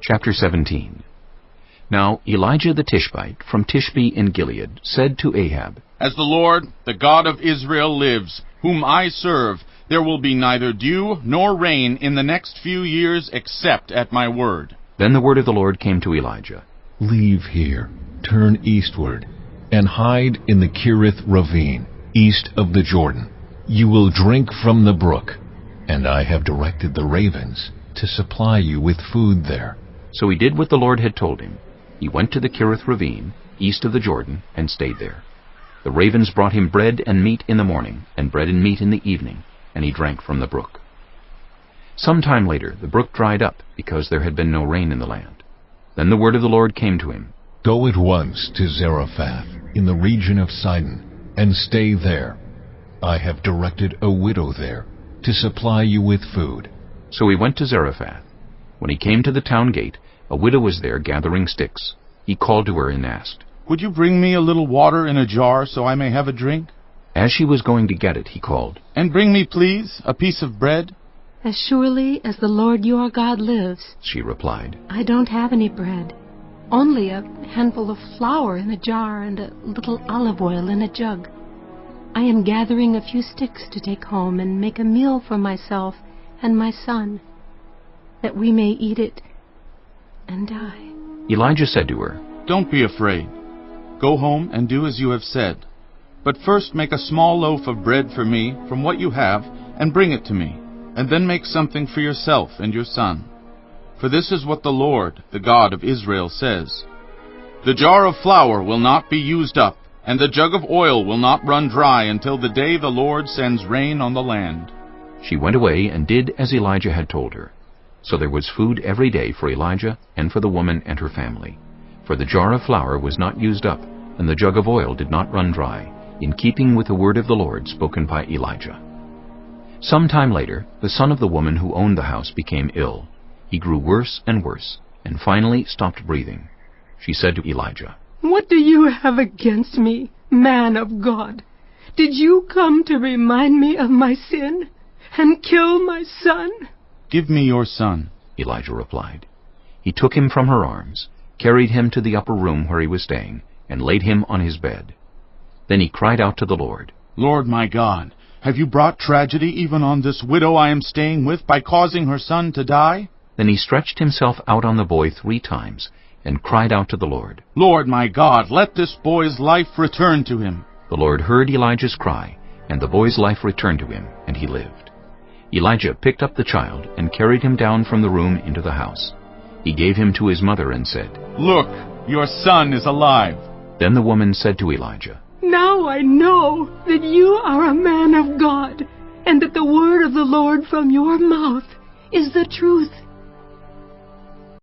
Chapter 17. Now Elijah the Tishbite from Tishbe in Gilead said to Ahab, As the Lord, the God of Israel, lives, whom I serve, there will be neither dew nor rain in the next few years except at my word. Then the word of the Lord came to Elijah. Leave here, turn eastward, and hide in the Kerith ravine, east of the Jordan. You will drink from the brook, and I have directed the ravens to supply you with food there. So he did what the Lord had told him. He went to the Kerith ravine, east of the Jordan, and stayed there. The ravens brought him bread and meat in the morning, and bread and meat in the evening, and he drank from the brook. Some time later the brook dried up, because there had been no rain in the land. Then the word of the Lord came to him. Go at once to Zarephath, in the region of Sidon, and stay there. I have directed a widow there to supply you with food. So he went to Zarephath. When he came to the town gate, a widow was there gathering sticks. He called to her and asked, Would you bring me a little water in a jar so I may have a drink? As she was going to get it, he called, And bring me, please, a piece of bread. As surely as the Lord your God lives, she replied. I don't have any bread, only a handful of flour in a jar and a little olive oil in a jug. I am gathering a few sticks to take home and make a meal for myself and my son, that we may eat it and die. Elijah said to her, Don't be afraid. Go home and do as you have said. But first make a small loaf of bread for me from what you have, and bring it to me, and then make something for yourself and your son. For this is what the Lord, the God of Israel, says. The jar of flour will not be used up, and the jug of oil will not run dry until the day the Lord sends rain on the land. She went away and did as Elijah had told her. So there was food every day for Elijah and for the woman and her family. For the jar of flour was not used up, and the jug of oil did not run dry, in keeping with the word of the Lord spoken by Elijah. Some time later, the son of the woman who owned the house became ill. He grew worse, and finally stopped breathing. She said to Elijah, What do you have against me, man of God? Did you come to remind me of my sin and kill my son? Give me your son, Elijah replied. He took him from her arms, carried him to the upper room where he was staying, and laid him on his bed. Then he cried out to the Lord, Lord my God, have you brought tragedy even on this widow I am staying with by causing her son to die? Then he stretched himself out on the boy 3 times, and cried out to the Lord, Lord my God, let this boy's life return to him. The Lord heard Elijah's cry, and the boy's life returned to him, and he lived. Elijah picked up the child and carried him down from the room into the house. He gave him to his mother and said, Look, your son is alive. Then the woman said to Elijah, Now I know that you are a man of God, and that the word of the Lord from your mouth is the truth.